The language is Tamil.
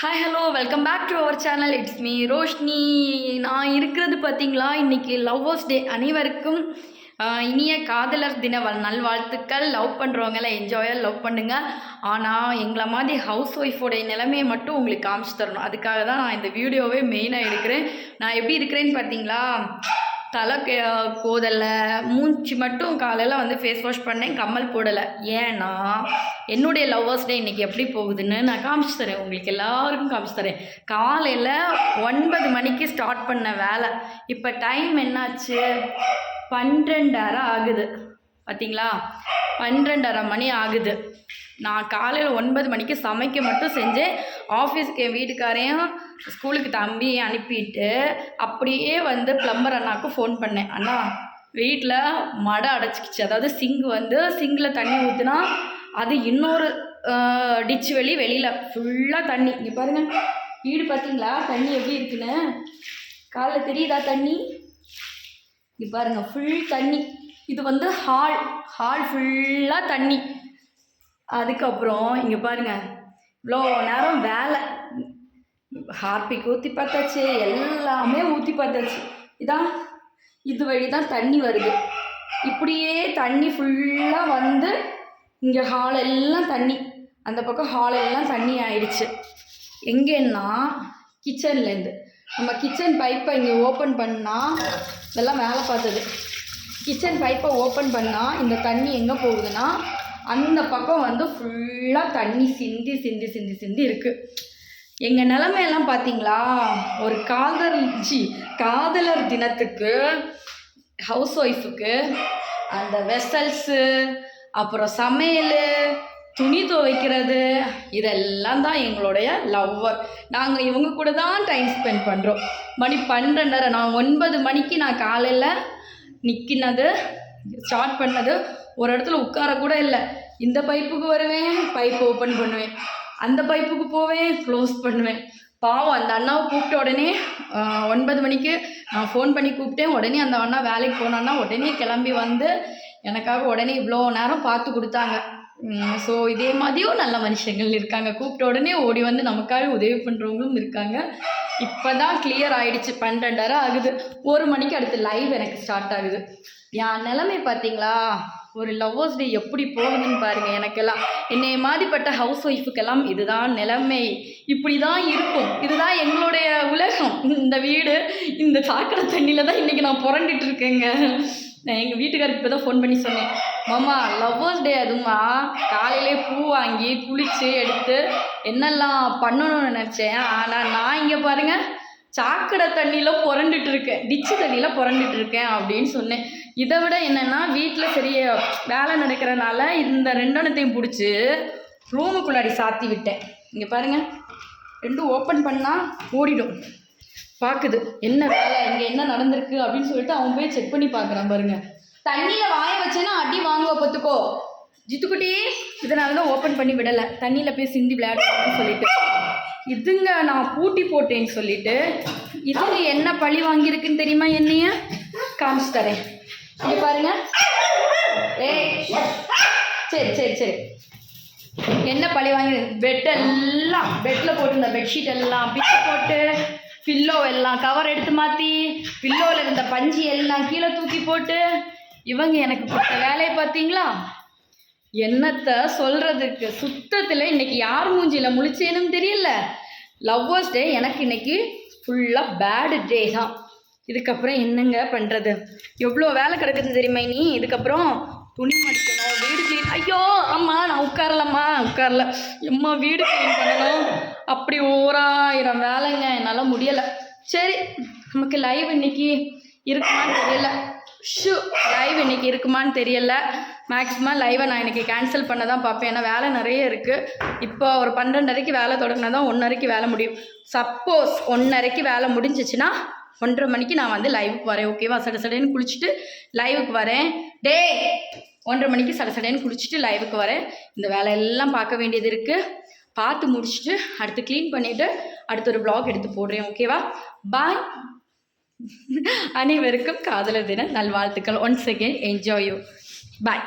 Hi hello welcome back to our channel. It's me Roshini. நான் இருக்கிறது பார்த்தீங்களா, இன்றைக்கி லவ்வர்ஸ் டே. அனைவருக்கும் இனிய காதலர் தின நல்வாழ்த்துக்கள். லவ் பண்ணுறவங்களாம் என்ஜாயாக லவ் பண்ணுங்கள். ஆனால் எங்களை மாதிரி ஹவுஸ் ஒய்ஃபோடைய நிலைமையை மட்டும் உங்களுக்கு காமிச்சு தரணும். அதுக்காக தான் நான் இந்த வீடியோவே மெயினாக எடுக்கிறேன். நான் எப்படி இருக்கிறேன்னு பார்த்தீங்களா, தலை கோதலை, மூச்சு மட்டும் காலையில் வந்து ஃபேஸ் வாஷ் பண்ணேன், கம்மல் போடலை. ஏன்னா என்னுடைய லவ்வர்ஸ் டே இன்றைக்கி எப்படி போகுதுன்னு நான் காமிச்சு தரேன், உங்களுக்கு எல்லாருக்கும் காமிச்சு தரேன். காலையில் 9 மணிக்கு ஸ்டார்ட் பண்ண வேலை, இப்போ டைம் என்னாச்சு, 12:30 ஆகுது. பார்த்தீங்களா, 12:30 மணி ஆகுது. நான் காலையில் 9 மணிக்கு சமைக்க மட்டும் செஞ்சேன். ஆஃபீஸுக்கு என் வீட்டுக்காரையும் ஸ்கூலுக்கு தம்பியை அனுப்பிட்டு அப்படியே வந்து ப்ளம்பர் அண்ணாவுக்கு ஃபோன் பண்ணேன். அண்ணா வீட்டில் மடை அடைச்சிக்கிச்சு, அதாவது சிங்கில் தண்ணி ஊற்றுனா அது இன்னொரு டிச் வெளியில் ஃபுல்லாக தண்ணி. இங்கே பாருங்கள், வீடு பார்த்தீங்களா தண்ணி எப்படி இருக்குன்னு, காலைல தெரியுதா தண்ணி? இங்கே பாருங்கள், ஃபுல் தண்ணி. இது வந்து ஹால் ஃபுல்லாக தண்ணி. அதுக்கப்புறம் இங்கே பாருங்கள், இவ்வளோ நேரம் வேலை, ஹார்பிக் ஊற்றி பார்த்தாச்சு, எல்லாமே ஊற்றி பார்த்தாச்சு. இது வழி தான் தண்ணி வருது. இப்படியே தண்ணி ஃபுல்லாக வந்து இங்கே ஹாலெல்லாம் தண்ணி, அந்த பக்கம் ஹாலெல்லாம் தண்ணி ஆயிடுச்சு. எங்கேன்னா கிச்சன்லேருந்து நம்ம கிச்சன் பைப்பை இங்கே ஓப்பன் பண்ணால், இதெல்லாம் வேலை பார்த்தது, கிச்சன் பைப்பை ஓப்பன் பண்ணால் இந்த தண்ணி எங்கே போகுதுன்னா அந்த பக்கம் வந்து ஃபுல்லாக தண்ணி சிந்தி இருக்குது. எங்கள் நிலமையெல்லாம் பார்த்தீங்களா, ஒரு காதலர் தினத்துக்கு ஹவுஸ் ஒய்ஃபுக்கு அந்த வெசல்ஸு, அப்புறம் சமையல், துணி துவைக்கிறது, இதெல்லாம் தான் எங்களுடைய லவ்வர். நாங்கள் இவங்க கூட தான் டைம் ஸ்பெண்ட் பண்ணுறோம். மணி 12:30. நான் 9 மணிக்கு நான் காலையில் நிற்கினது, ஸ்டார்ட் பண்ணது, ஒரு இடத்துல உட்காரக்கூட இல்லை. இந்த பைப்புக்கு வருவேன், பைப் ஓப்பன் பண்ணுவேன், அந்த பைப்புக்கு போவேன், க்ளோஸ் பண்ணுவேன். பாவம் அந்த அண்ணாவை கூப்பிட்ட உடனே 9 மணிக்கு நான் ஃபோன் பண்ணி கூப்பிட்டேன். உடனே அந்த அண்ணா வேலைக்கு போனான்னா உடனே கிளம்பி வந்து எனக்காக உடனே இவ்வளோ நேரம் பார்த்து கொடுத்தாங்க. ஸோ இதே மாதிரியும் நல்ல மனுஷங்கள் இருக்காங்க, கூப்பிட்ட உடனே ஓடி வந்து நமக்காக உதவி பண்ணுறவங்களும் இருக்காங்க. இப்போ தான் கிளியர் ஆகிடுச்சு, 12:30 ஆகுது. 1 மணிக்கு அடுத்து லைவ் எனக்கு ஸ்டார்ட் ஆகுது. என் நிலைமை பார்த்தீங்களா, ஒரு லவ்வர்ஸ் டே எப்படி போகுதுன்னு பாருங்கள். எனக்கெல்லாம் என்னை மாதிரிப்பட்ட ஹவுஸ் ஒய்ஃபுக்கெல்லாம் இதுதான் நிலைமை, இப்படி தான் இருக்கும். இதுதான் எங்களுடைய உலகம். இந்த வீடு, இந்த சாக்கடை தண்ணியில் தான் இன்றைக்கி நான் புரண்டிட்டு இருக்கேங்க. நான் எங்கள் வீட்டுக்காரருக்கு இப்போ தான் ஃபோன் பண்ணி சொன்னேன், மாமா லவ்வர்ஸ் டே அதுமா, காலையிலே பூ வாங்கி குளித்து எடுத்து என்னெல்லாம் பண்ணணும்னு நினச்சேன். ஆனால் நான் இங்கே பாருங்கள், சாக்கடை தண்ணியில் புரண்டுட்டு இருக்கேன், டிச்சு தண்ணியில் புரண்டுட்டு இருக்கேன் அப்படின்னு சொன்னேன். இதை விட என்னென்னா, வீட்டில் சரி வேலை நடக்கிறனால இந்த 2 பிடிச்சி ரூமுக்குள்ளாடி சாத்தி விட்டேன். இங்கே பாருங்கள், 2 ஓப்பன் பண்ணால் ஓடிடும், பார்க்குது என்ன வேலை, இங்கே என்ன நடந்திருக்கு அப்படின்னு சொல்லிட்டு அவன் போய் செக் பண்ணி பார்க்குறான். பாருங்கள், தண்ணியில் வாய வச்சேன்னா அடி வாங்குவ பார்த்துக்கோ ஜித்துக்குட்டி. இதனால தான் ஓப்பன் பண்ணி விடலை, தண்ணியில் போய் சிந்தி விளையாடுன்னு சொல்லிட்டு. இதுங்க நான் பூட்டி போட்டேன்னு சொல்லிட்டு இதுங்க என்ன பழி வாங்கியிருக்குன்னு தெரியுமா, என்னைய காமிச்சு தரேன். இங்கே பாருங்க, சரி என்ன பழி வாங்கி, பெட்டில் போட்டு பெட்ஷீட் எல்லாம் பிச்சு போட்டு, பில்லோ எல்லாம் கவர் எடுத்து மாற்றி, பில்லோவில் இருந்த பஞ்சு எல்லாம் கீழே தூக்கி போட்டு, இவங்க எனக்கு கொடுத்த வேலையை பார்த்தீங்களா, என்னத்தை சொல்கிறதுக்கு. சுத்தத்தில் இன்றைக்கி யார் மூஞ்சியில் முழிச்சேனும் தெரியல. லவ்வர்ஸ் டே எனக்கு இன்றைக்கி ஃபுல்லாக பேடு டே தான். இதுக்கப்புறம் என்னங்க பண்ணுறது, எவ்வளோ வேலை கிடக்குது தெரியுமா. நீ இதுக்கப்புறம் துணி மடிக்கணும், வீடு க்ளீன், ஐயோ அம்மா நான் உட்காரல எம்மா, வீடு க்ளீன் பண்ணணும், அப்படி 1000 வேலைங்க, என்னால் முடியலை. சரி, நமக்கு லைவ் இன்றைக்கி இருக்குமான்னு தெரியல. மேக்ஸிமம் லைவை நான் இன்றைக்கி கேன்சல் பண்ண தான் பார்ப்பேன், ஏன்னா வேலை நிறைய இருக்குது. இப்போ ஒரு 12:30 வேலை தொடங்கினா தான் 1:30 வேலை முடியும். சப்போஸ் 1:30 வேலை முடிஞ்சிச்சுன்னா 1:30 மணிக்கு நான் வந்து லைவுக்கு வரேன். ஓகேவா, சடசடன்னு குளிச்சுட்டு லைவுக்கு வரேன். 1:30 மணிக்கு சடசடன்னு குளிச்சுட்டு லைவுக்கு வரேன். இந்த வேலையெல்லாம் பார்க்க வேண்டியது இருக்குது, பார்த்து முடிச்சுட்டு அடுத்து க்ளீன் பண்ணிவிட்டு அடுத்த ஒரு vlog எடுத்து போடுறேன். ஓகேவா, பாய். அனைவருக்கும் காதலர் தின நல்வாழ்த்துக்கள். Once again enjoy you. Bye.